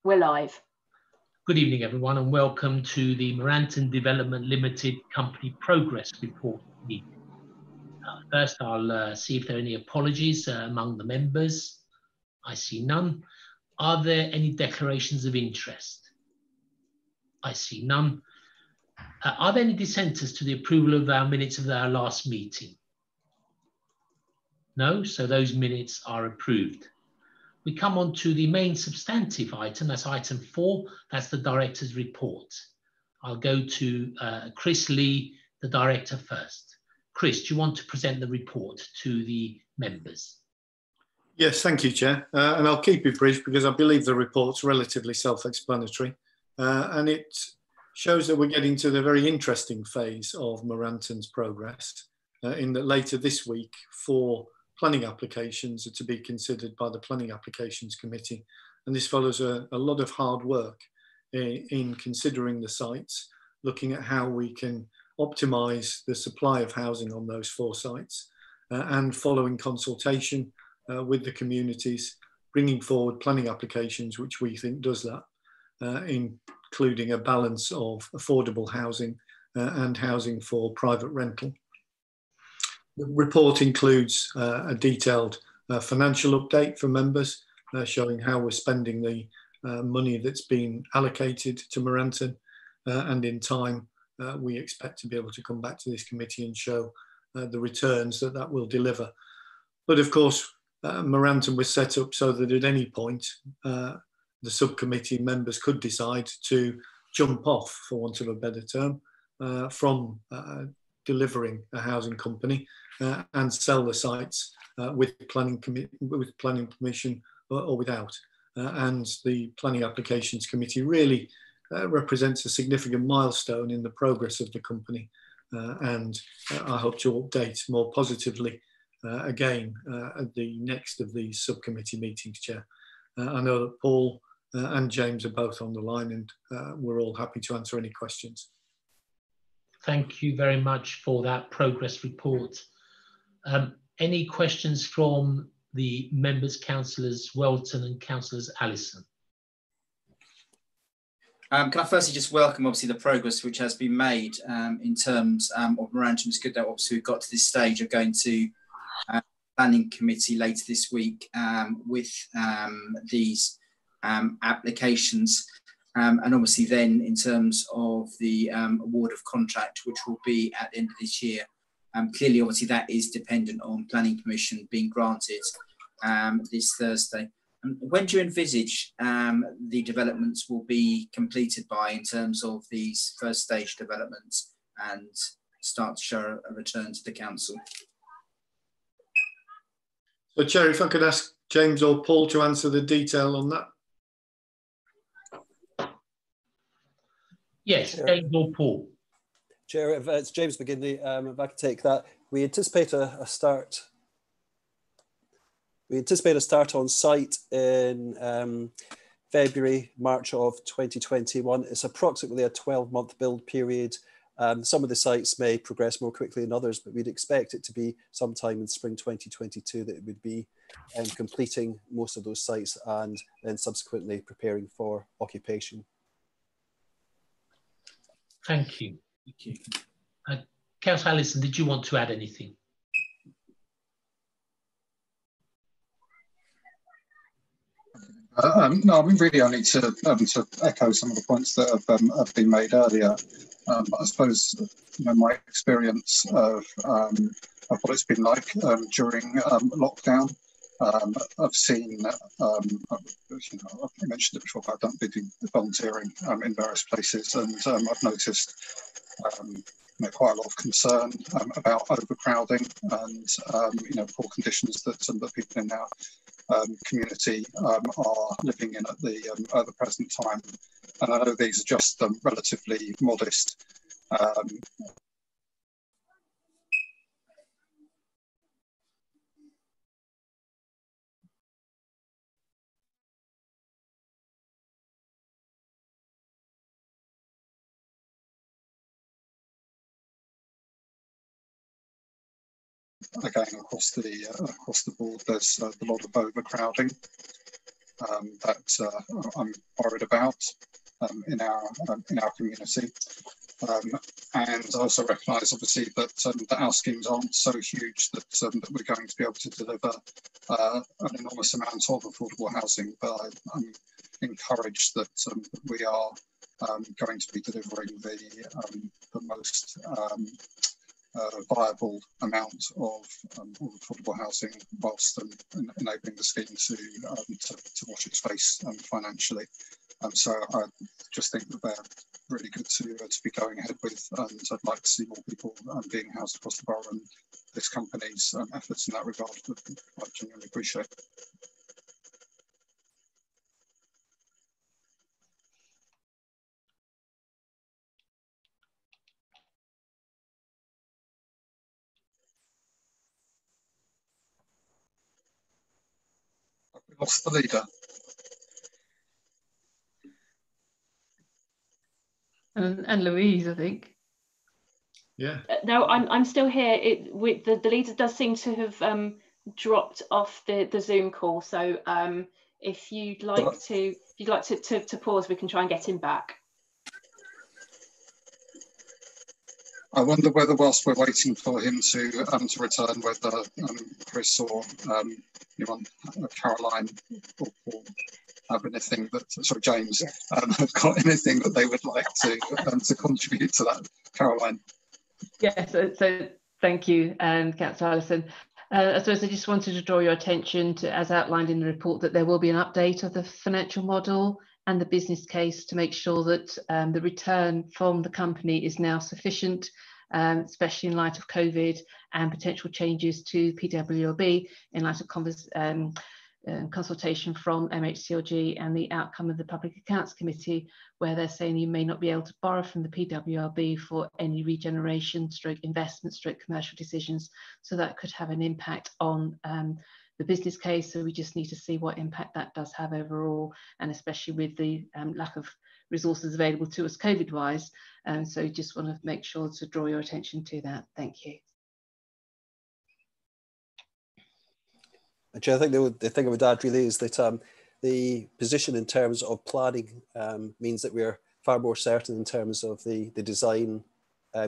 We're live. Good evening, everyone, and welcome to the Merantun Development Limited Company Progress Report meeting. First, I'll see if there are any apologies among the members. I see none. Are there any declarations of interest? I see none. Are there any dissenters to the approval of our minutes of our last meeting? No, so those minutes are approved. We come on to the main substantive item, that's item 4, that's the director's report. I'll go to Chris Lee, the director first. Chris, do you want to present the report to the members? Yes, thank you, Chair. And I'll keep it brief because I believe the report's relatively self-explanatory. And it shows that we're getting to the very interesting phase of Merantun's progress in that later this week, 4 planning applications are to be considered by the Planning Applications Committee. And this follows a lot of hard work in considering the sites, looking at how we can optimise the supply of housing on those 4 sites, and following consultation with the communities, bringing forward planning applications, which we think does that, including a balance of affordable housing and housing for private rental. The report includes a detailed financial update for members, showing how we're spending the money that's been allocated to Merantun, and in time we expect to be able to come back to this committee and show the returns that will deliver. But of course, Merantun was set up so that at any point the subcommittee members could decide to jump off, for want of a better term, from delivering a housing company and sell the sites with planning permission or without. And the Planning Applications Committee really represents a significant milestone in the progress of the company. And I hope to update more positively again at the next of these subcommittee meetings, Chair. I know that Paul and James are both on the line, and we're all happy to answer any questions. Thank you very much for that progress report. Any questions from the members, Councillors Welton and Councillors Allison? Can I firstly just welcome, obviously, the progress which has been made in terms of Merantun. It's good that obviously we've got to this stage of going to planning committee later this week with these applications. And obviously then in terms of the award of contract, which will be at the end of this year, clearly obviously that is dependent on planning permission being granted this Thursday. When do you envisage the developments will be completed by in terms of these first stage developments and start to show a return to the council? So Chair, if I could ask James or Paul to answer the detail on that. Yes, James or Paul. Chair, it's James McGinley. If I could take that, we anticipate a start. We anticipate a start on site in February, March of 2021. It's approximately a 12-month build period. Some of the sites may progress more quickly than others, but we'd expect it to be sometime in spring 2022 that it would be completing most of those sites and then subsequently preparing for occupation. Thank you. Thank you. Councillor Allison, did you want to add anything? No, I mean, really only to echo some of the points that have been made earlier. I suppose, you know, my experience of what it's been like during lockdown. I've seen, you know, I mentioned it before, but I've done volunteering in various places, and I've noticed you know, quite a lot of concern about overcrowding and you know, poor conditions that some of the people in our community are living in at the present time. And I know these are just relatively modest again across the board. There's a lot of overcrowding. that I'm worried about in our community. And I also recognise, obviously, that our schemes aren't so huge that we're going to be able to deliver an enormous amount of affordable housing. But I'm encouraged that we are going to be delivering the most viable amount of affordable housing, whilst enabling the scheme to wash its face financially. So I just think that they're really good to be going ahead with, and I'd like to see more people being housed across the borough, and this company's efforts in that regard I genuinely appreciate. We lost the leader. And Louise, I think. Yeah. No, I'm still here. The leader does seem to have dropped off the Zoom call. So if you'd like to pause, we can try and get him back. I wonder whether, whilst we're waiting for him to return, whether Chris or Caroline or Paul have anything that, sorry, James, have got anything that they would like to contribute to that. Caroline. Yes, so thank you, Councillor Allison. I suppose I just wanted to draw your attention to, as outlined in the report, that there will be an update of the financial model and the business case to make sure that the return from the company is now sufficient, especially in light of COVID and potential changes to PWLB in light of consultation from MHCLG and the outcome of the Public Accounts Committee, where they're saying you may not be able to borrow from the PWLB for any regeneration, investment, commercial decisions. So that could have an impact on the business case. So we just need to see what impact that does have overall, and especially with the lack of resources available to us COVID-wise. So just want to make sure to draw your attention to that. Thank you. Actually, I think the thing I would add really is that the position in terms of planning means that we're far more certain in terms of the design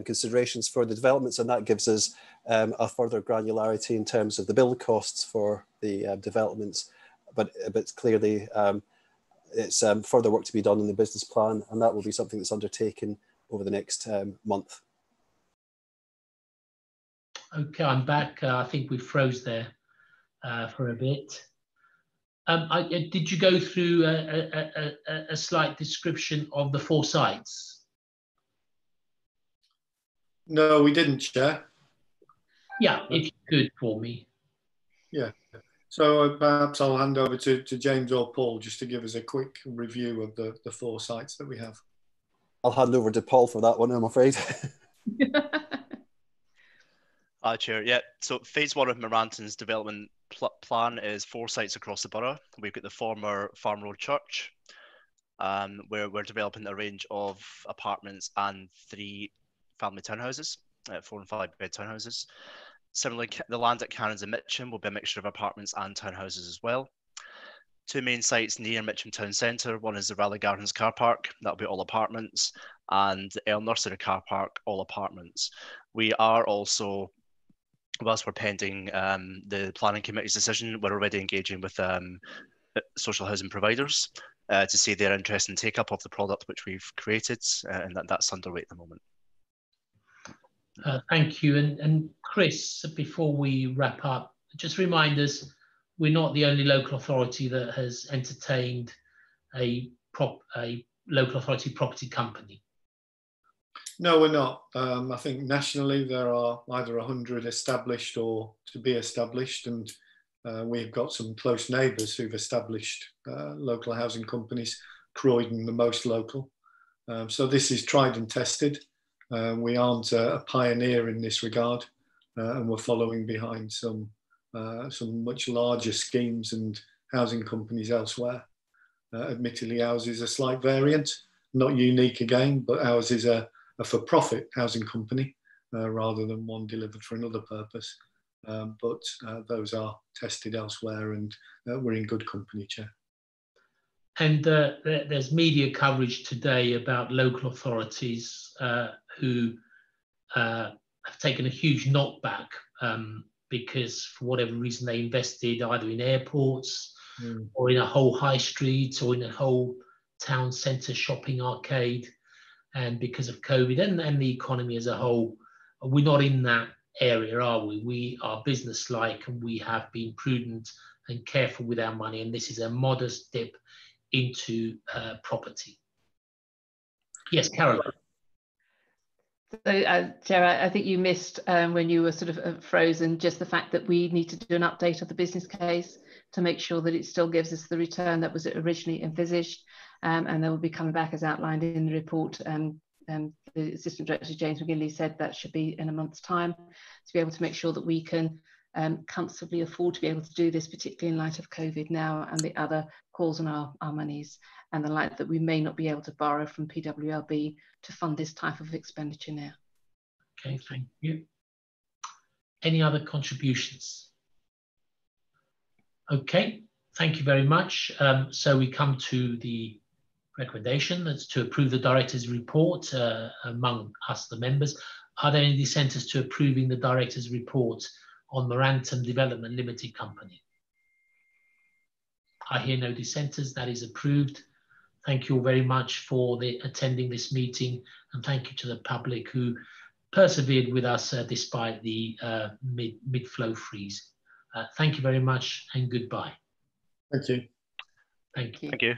considerations for the developments, and that gives us a further granularity in terms of the build costs for the developments. But clearly, it's further work to be done in the business plan, and that will be something that's undertaken over the next month. Okay, I'm back. I think we froze there for a bit. Did you go through a slight description of the 4 sites? No, we didn't, Chair. Yeah, if you could for me. Yeah. So perhaps I'll hand over to James or Paul just to give us a quick review of the 4 sites that we have. I'll hand over to Paul for that one, I'm afraid. Chair, yeah. So phase 1 of Merantun's development plan is 4 sites across the borough. We've got the former Farm Road Church, where we're developing a range of apartments and 3 family townhouses, 4 and 5 bed townhouses. Similarly, the land at Cannons and Mitcham will be a mixture of apartments and townhouses as well. 2 main sites near Mitcham Town Centre. One is the Raleigh Gardens car park, that'll be all apartments, and the El Nursery car park, all apartments. We are also, whilst we're pending the planning committee's decision, we're already engaging with social housing providers to see their interest in take up of the product which we've created, and that's underway at the moment. Thank you. And Chris, before we wrap up, just remind us, we're not the only local authority that has entertained a local authority property company. No, we're not. I think nationally there are either 100 established or to be established, and we've got some close neighbours who've established local housing companies, Croydon the most local. So this is tried and tested. We aren't a pioneer in this regard, and we're following behind some much larger schemes and housing companies elsewhere. Admittedly, ours is a slight variant, not unique again, but ours is a for-profit housing company rather than one delivered for another purpose. But those are tested elsewhere, and we're in good company, Chair. And there's media coverage today about local authorities who have taken a huge knockback because for whatever reason they invested either in airports or in a whole high street or in a whole town centre shopping arcade. And because of COVID and the economy as a whole, we're not in that area, are we? We are business-like and we have been prudent and careful with our money. And this is a modest dip into property. Yes, Carol. So, Chair, I think you missed when you were sort of frozen, just the fact that we need to do an update of the business case to make sure that it still gives us the return that was originally envisaged. And they will be coming back as outlined in the report. The Assistant Director, James McGinley, said that should be in a month's time to be able to make sure that we can comfortably afford to be able to do this, particularly in light of COVID now and the other calls on our monies, and the light that we may not be able to borrow from PWLB to fund this type of expenditure now. Okay, thank you. Any other contributions? Okay, thank you very much. So we come to the recommendation, that's to approve the director's report among us, the members. Are there any dissenters to approving the director's report on Merantun Development Limited Company? I hear no dissenters, that is approved. Thank you all very much for attending this meeting, and thank you to the public who persevered with us despite the mid-flow freeze. Thank you very much and goodbye. Thank you. Thank you. Thank you.